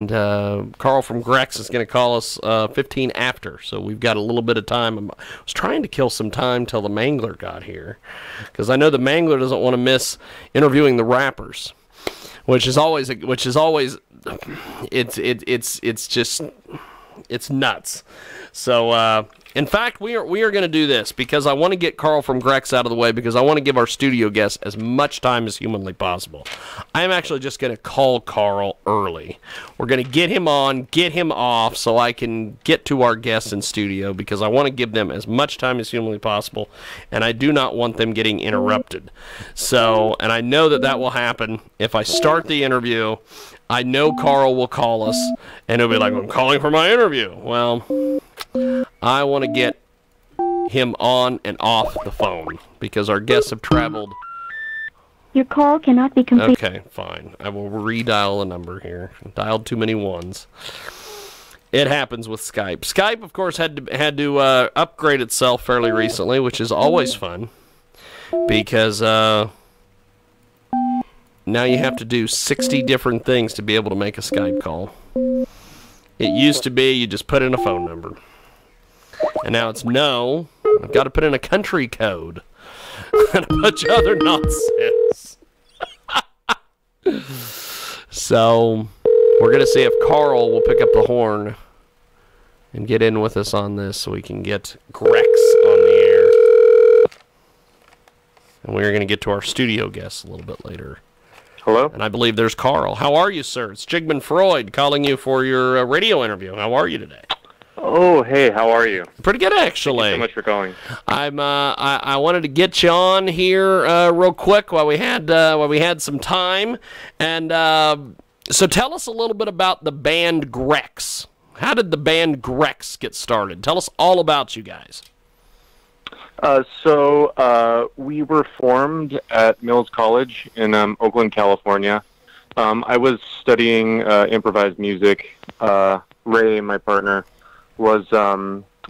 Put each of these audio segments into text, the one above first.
And Carl from Grex is going to call us 15 after, so we've got a little bit of time. I was trying to kill some time till the Mangler got here, because I know the Mangler doesn't want to miss interviewing the rappers, which is always it's nuts. So in fact, we are going to do this because I want to get Carl from Grex out of the way, because I want to give our studio guests as much time as humanly possible. I am actually just going to call Carl early. We're going to get him on, get him off, so I can get to our guests in studio, because I want to give them as much time as humanly possible, and I do not want them getting interrupted. So, and I know that will happen if I start the interview. I know Carl will call us, and he'll be like, I'm calling for my interview. Well, I want to get him on and off the phone, because our guests have traveled. Your call cannot be completed. Okay, fine. I will redial a number here. Dialed too many ones. It happens with Skype. Skype, of course, had to upgrade itself fairly recently, which is always fun, because now you have to do 60 different things to be able to make a Skype call. It used to be you just put in a phone number. And now it's no, I've got to put in a country code and a bunch of other nonsense. So we're going to see if Carl will pick up the horn and get in with us on this, so we can get Grex on the air. And we're going to get to our studio guests a little bit later. Hello? And I believe there's Carl. How are you, sir? It's Jigman Freud calling you for your radio interview. How are you today? Oh, hey, how are you? Pretty good, actually. Thank you so much for calling. I wanted to get you on here real quick while we had some time, and so tell us a little bit about the band Grex. How did the band Grex get started? Tell us all about you guys. So we were formed at Mills College in Oakland, California. I was studying improvised music. Ray, my partner, was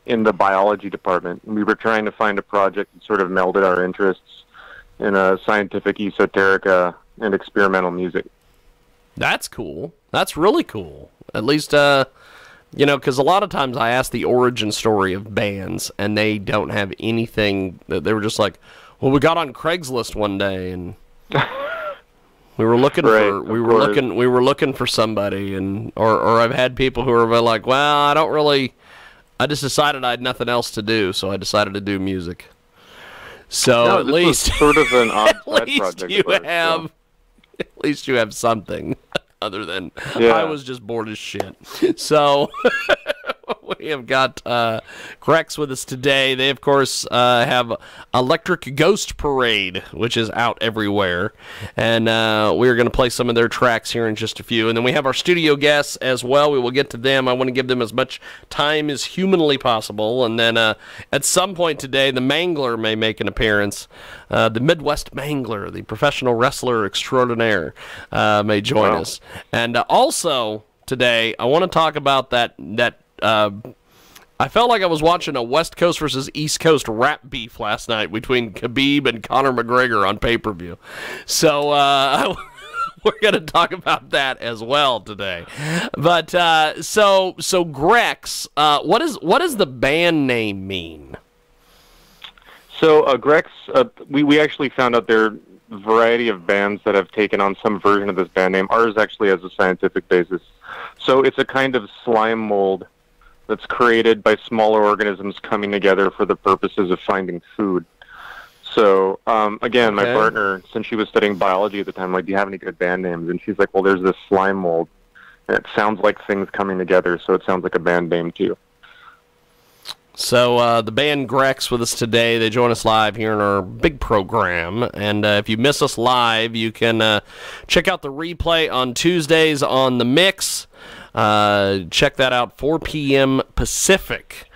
in the biology department. We were trying to find a project that sort of melded our interests in scientific, esoteric, and experimental music. That's cool. That's really cool. At least, because a lot of times I ask the origin story of bands, and they don't have anything. They were just like, well, we got on Craigslist one day, and we were looking looking for somebody, and or I've had people who are like, well, I just decided I had nothing else to do, so I decided to do music. So no, at least sort of an odd at least project you first, have so. at least you have something other than Yeah. I was just bored as shit. So we have got Grex with us today. They, of course, have Electric Ghost Parade, which is out everywhere. And we're going to play some of their tracks here in just a few. And then we have our studio guests as well. We will get to them. I want to give them as much time as humanly possible. And then at some point today, the Mangler may make an appearance. The Midwest Mangler, the professional wrestler extraordinaire, may join us. And also today, I want to talk about that I felt like I was watching a West Coast versus East Coast rap beef last night between Khabib and Conor McGregor on pay-per-view. So we're going to talk about that as well today. But so Grex, what does the band name mean? So Grex, we actually found out there are a variety of bands that have taken on some version of this band name. Ours actually has a scientific basis. So it's a kind of slime mold that's created by smaller organisms coming together for the purposes of finding food. So, again, my partner, since she was studying biology at the time, like, do you have any good band names? And she's like, well, there's this slime mold, and it sounds like things coming together, so it sounds like a band name, too. So the band Grex with us today. They join us live here in our big program. And if you miss us live, you can check out the replay on Tuesdays on The Mix. Check that out, 4 p.m. Pacific.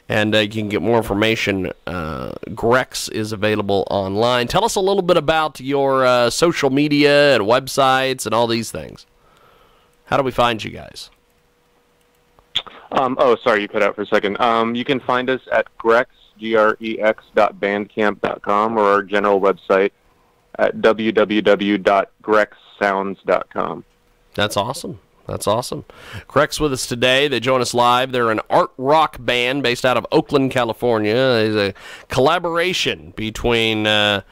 And you can get more information. Grex is available online. Tell us a little bit about your social media and websites and all these things. How do we find you guys? Oh, sorry, you cut out for a second. You can find us at Grex, grex.bandcamp.com, or our general website at www.grexsounds.com. That's awesome. That's awesome. Grex with us today. They join us live. They're an art rock band based out of Oakland, California. It's a collaboration between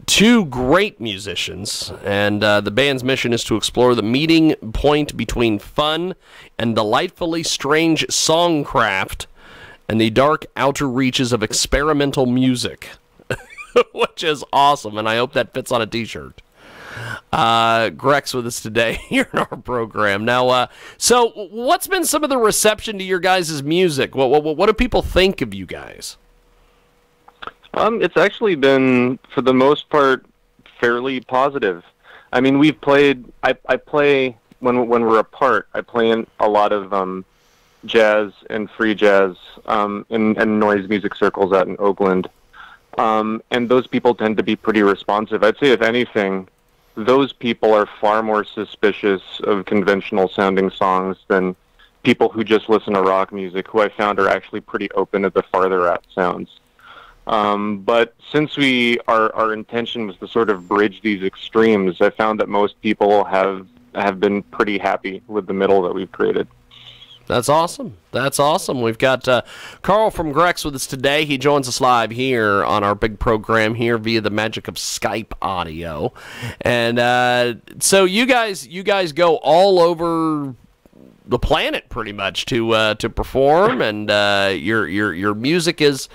two great musicians, and the band's mission is to explore the meeting point between fun and delightfully strange songcraft and the dark outer reaches of experimental music, which is awesome, and I hope that fits on a t-shirt. Grex with us today here in our program. Now, so what's been some of the reception to your guys' music? What do people think of you guys? It's actually been, for the most part, fairly positive. I mean, we've played. I play when we're apart. I play in a lot of jazz and free jazz and noise music circles out in Oakland, and those people tend to be pretty responsive. I'd say, if anything, those people are far more suspicious of conventional sounding songs than people who just listen to rock music, who I found are actually pretty open to the farther out sounds. But since our intention was to sort of bridge these extremes, I found that most people have been pretty happy with the middle that we've created. That's awesome. That's awesome. We've got Carl from Grex with us today. He joins us live here on our big program here via the magic of Skype audio. And so you guys go all over the planet pretty much to perform, and your music is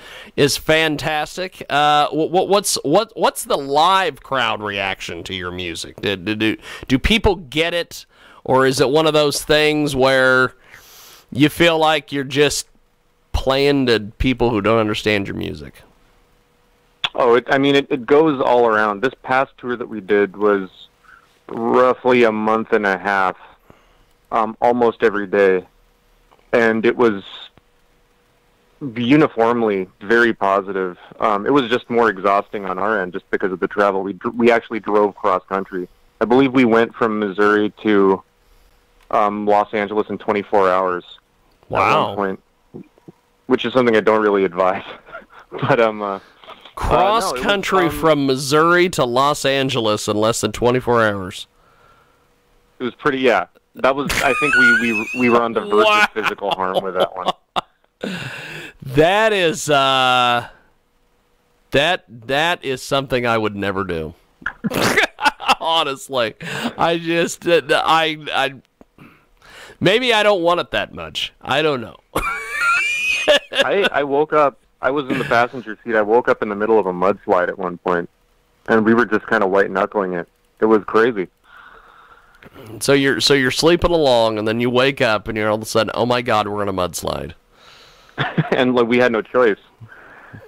fantastic. What's the live crowd reaction to your music? Do people get it, or is it one of those things where you feel like you're just playing to people who don't understand your music? Oh, it goes all around. This past tour that we did was roughly a month and a half, almost every day, and it was uniformly very positive. It was just more exhausting on our end just because of the travel. We actually drove cross country. I believe we went from Missouri to Los Angeles in 24 hours. Wow. At one point, which is something I don't really advise. But cross country from Missouri to Los Angeles in less than 24 hours. It was pretty. Yeah, that was. I think we were on the verge of physical harm with that one. That is that is something I would never do. Honestly, I just I maybe I don't want it that much. I don't know. I woke up. I was in the passenger seat. I woke up in the middle of a mudslide at one point, and we were just kind of white knuckling it. It was crazy. So you're sleeping along, and then you wake up, and you're all of a sudden, oh my God, we're in a mudslide. And like, we had no choice.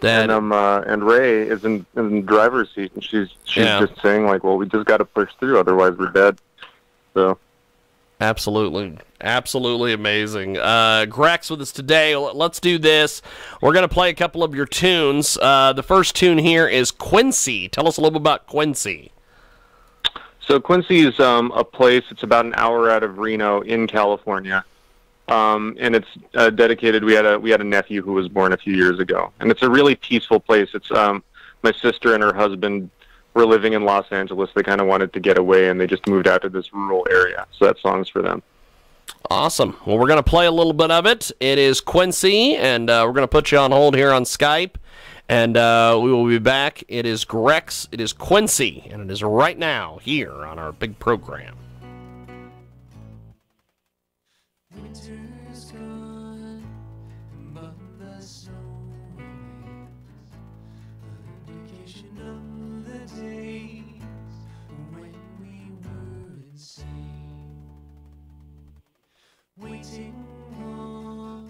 That, and Ray is in the driver's seat, and she's just saying like, well, we just got to push through, otherwise we're dead. So. Absolutely amazing. Grex with us today. Let's do this. We're going to play a couple of your tunes. The first tune here is Quincy. Tell us a little bit about Quincy. So Quincy is a place. It's about an hour out of Reno in California, and it's dedicated. We had a nephew who was born a few years ago, and it's a really peaceful place. It's my sister and her husband were living in Los Angeles. They kind of wanted to get away, and they just moved out to this rural area. So that song's for them. Awesome. Well, we're going to play a little bit of it. It is Quincy, and we're going to put you on hold here on Skype, and we will be back. It is Grex, it is Quincy, and it is right now here on our big program. Winter's gone, but the snow remains, an indication of the days when we were insane, waiting on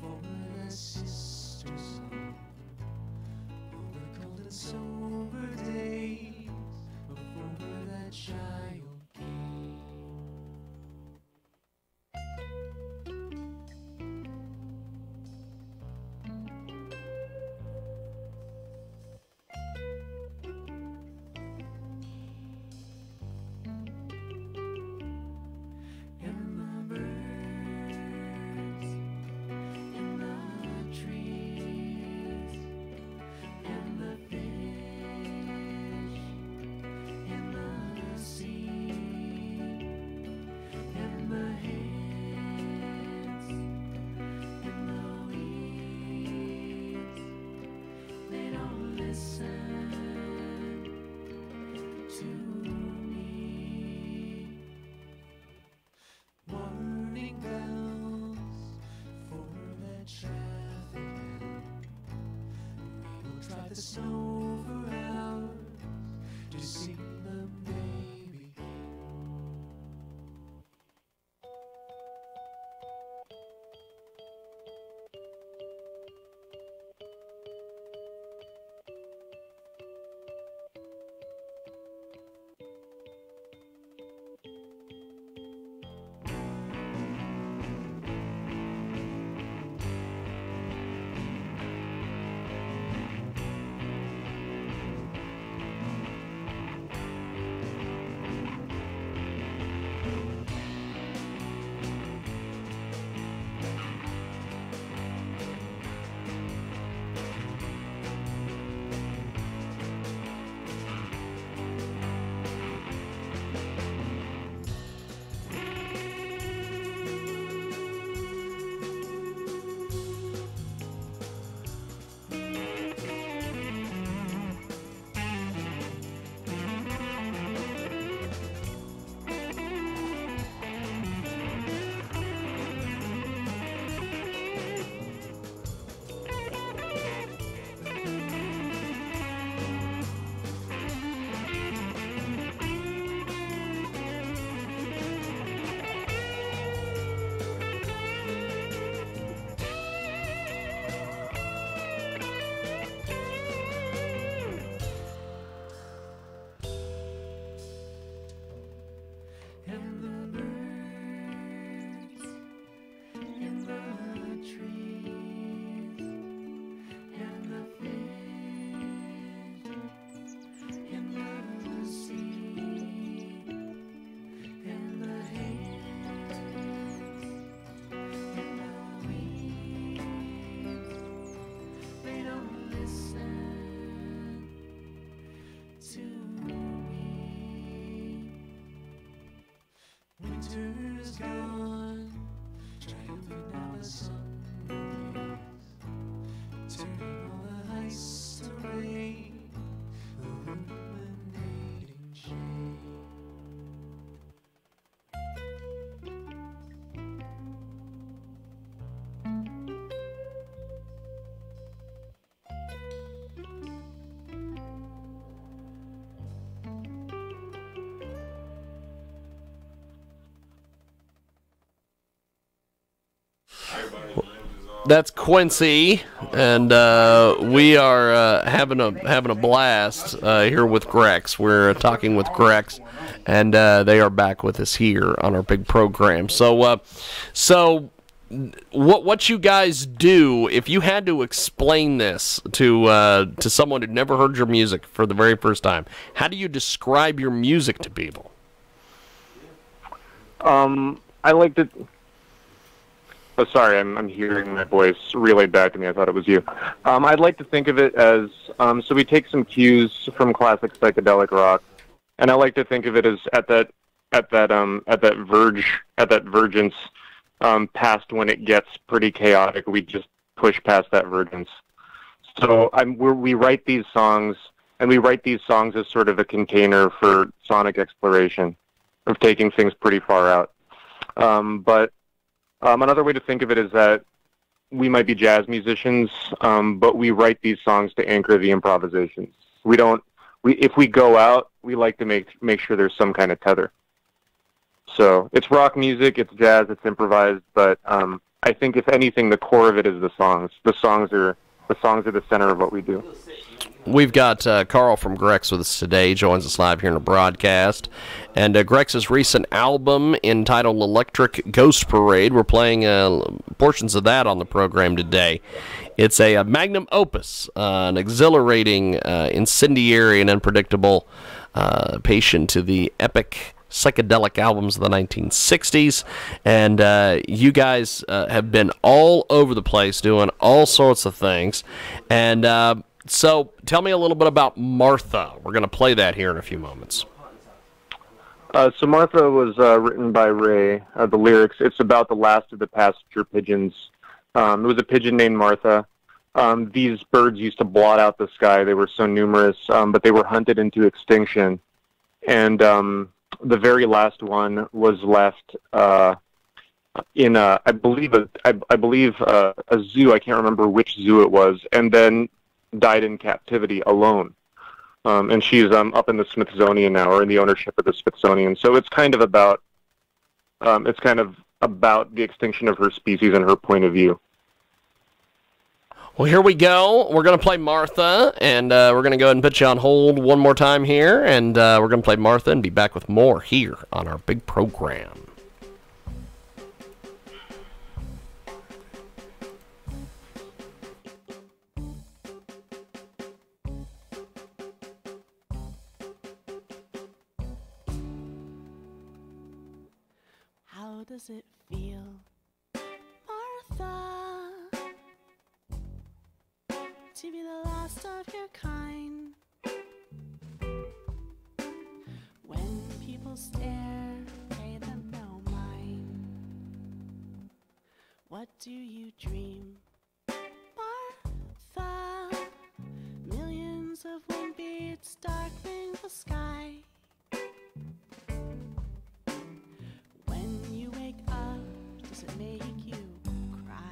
for the sister song, over cold and sober days before the child came. And the birds the snow for hours to see the baby. And the birds in the trees, and the fish in the sea, and the hands in the weeds, they don't listen to me. Winter's gone, triumphant now the sun is turning all the ice to rain, illuminating shade. That's Quincy, and we are having a blast here with Grex. We're talking with Grex, and they are back with us here on our big program. So, what you guys do if you had to explain this to someone who'd never heard your music for the very first time? How do you describe your music to people? I like to. Oh, sorry, I'm hearing my voice relay back to me. I thought it was you. I'd like to think of it as so we take some cues from classic psychedelic rock, and I like to think of it as at that vergence, past when it gets pretty chaotic. We just push past that vergence. So we write these songs, and we write these songs as sort of a container for sonic exploration, of taking things pretty far out. But another way to think of it is that we might be jazz musicians, but we write these songs to anchor the improvisations. If we go out, we like to make sure there's some kind of tether. So it's rock music, it's jazz, it's improvised, but I think if anything, the core of it is the songs. The songs are the center of what we do. We've got Carl from Grex with us today. He joins us live here in the broadcast. And Grex's recent album entitled Electric Ghost Parade, we're playing portions of that on the program today. It's a magnum opus, an exhilarating, incendiary, and unpredictable patient to the epic psychedelic albums of the 1960s. And you guys have been all over the place doing all sorts of things. And so tell me a little bit about Martha. We're going to play that here in a few moments. So Martha was written by Ray. The lyrics, it's about the last of the passenger pigeons. It was a pigeon named Martha. These birds used to blot out the sky. They were so numerous, but they were hunted into extinction. And the very last one was left in I believe a zoo. I can't remember which zoo it was. And then died in captivity alone. And she's up in the Smithsonian now, or in the ownership of the Smithsonian. So it's kind of about the extinction of her species and her point of view. Well, here we go. We're going to play Martha, and we're going to go ahead and put you on hold one more time here, and we're going to play Martha and be back with more here on our big program. How does it feel, Martha, to be the last of your kind? When people stare, pay them no mind. What do you dream, Martha? Millions of winged beats darkening the sky. When you wake up, does it make you cry?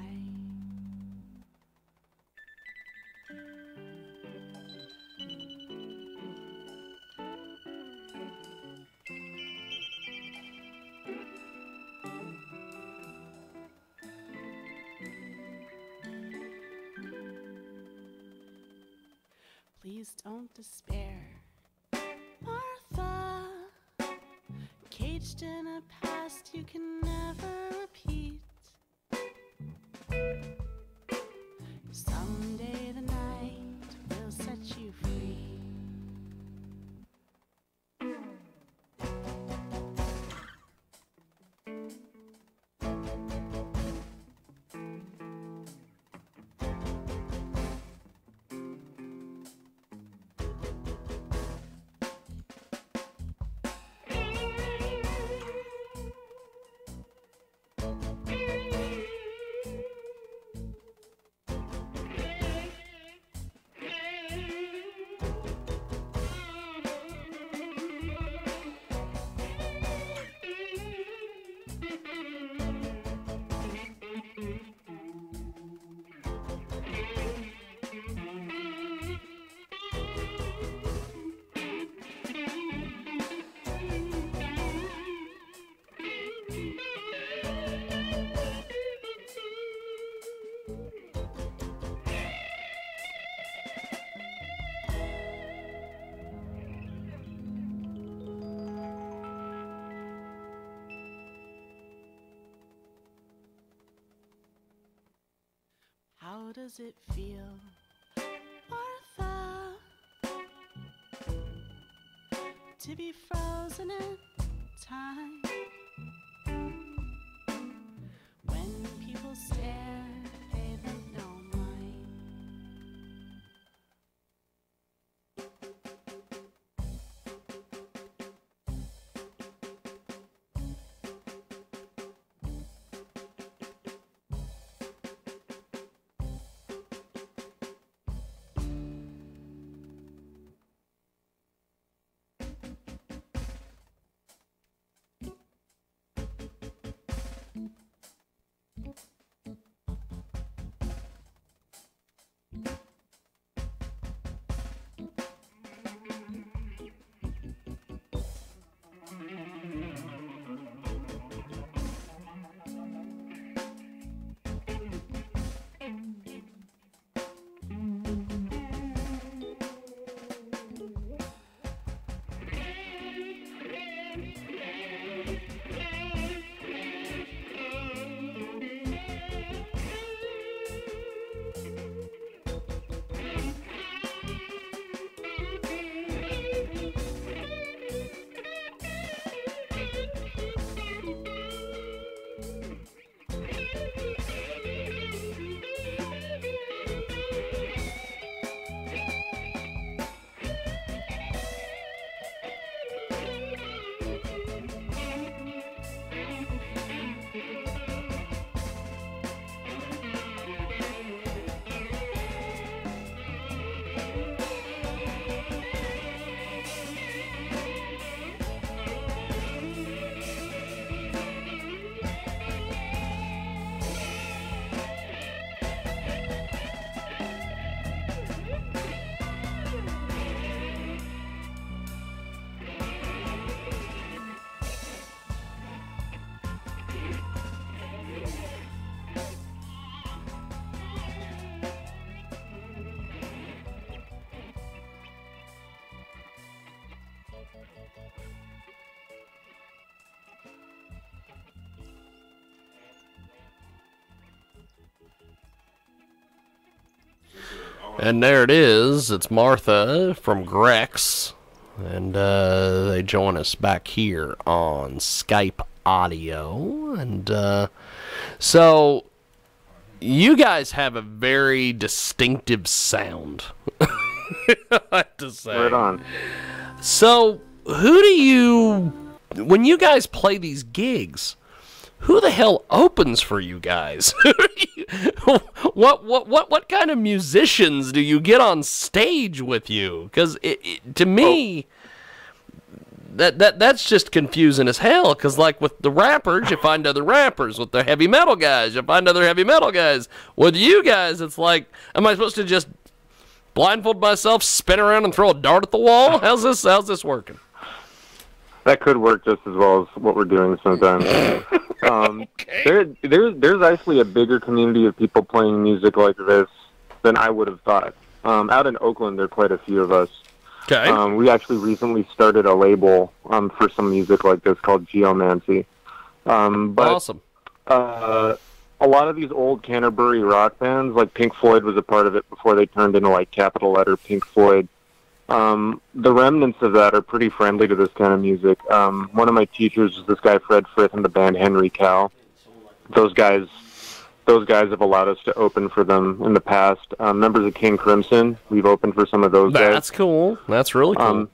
Please don't despair, Martha. Caged in a past you can never repeat. Someday the night will set you free. How does it feel, Martha, to be frozen in time? When people stare, pay them no mind. And there it is. It's Martha from Grex. And they join us back here on Skype audio. And so you guys have a very distinctive sound. I have to say. Right on. So when you guys play these gigs, who the hell opens for you guys? What kind of musicians do you get on stage with you? Because to me, that's just confusing as hell. Because like with the rappers, you find other rappers. With the heavy metal guys, you find other heavy metal guys. With you guys, it's like, am I supposed to just blindfold myself, spin around, and throw a dart at the wall? How's this working? That could work just as well as what we're doing sometimes. There's actually a bigger community of people playing music like this than I would have thought. Out in Oakland, there are quite a few of us. Okay. We actually recently started a label for some music like this called Geomancy. Awesome. A lot of these old Canterbury rock bands, like Pink Floyd was a part of it before they turned into like capital letter Pink Floyd. The remnants of that are pretty friendly to this kind of music. One of my teachers is this guy Fred Frith in the band Henry Cow. Those guys have allowed us to open for them in the past. Members of King Crimson, we've opened for some of those guys. That's cool. That's really cool.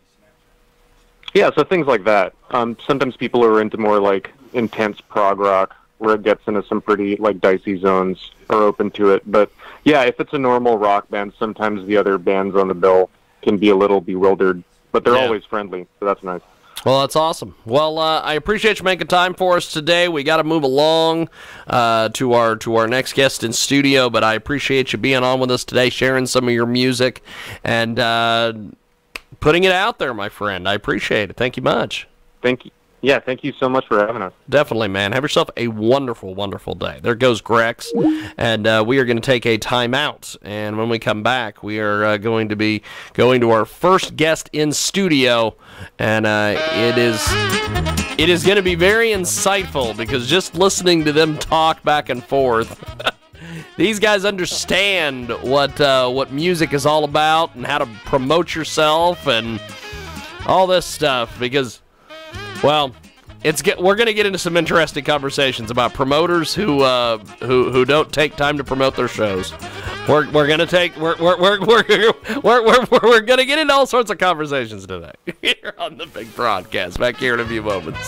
Yeah, so things like that. Sometimes people are into more like intense prog rock, where it gets into some pretty like dicey zones, are open to it. But yeah, if it's a normal rock band, sometimes the other bands on the bill can be a little bewildered, but they're always friendly, so that's nice. Well, that's awesome. Well, I appreciate you making time for us today. We got to move along to our next guest in studio, but I appreciate you being on with us today, sharing some of your music, and putting it out there, my friend. I appreciate it. Thank you much. Thank you. Yeah, thank you so much for having us. Definitely, man. Have yourself a wonderful, wonderful day. There goes Grex, and we are going to take a timeout. And when we come back, we are going to be going to our first guest in studio, and it is going to be very insightful because just listening to them talk back and forth, these guys understand what music is all about and how to promote yourself and all this stuff because. Well, we're going to get into some interesting conversations about promoters who don't take time to promote their shows. We're going to get into all sorts of conversations today here on the big broadcast. Back here in a few moments.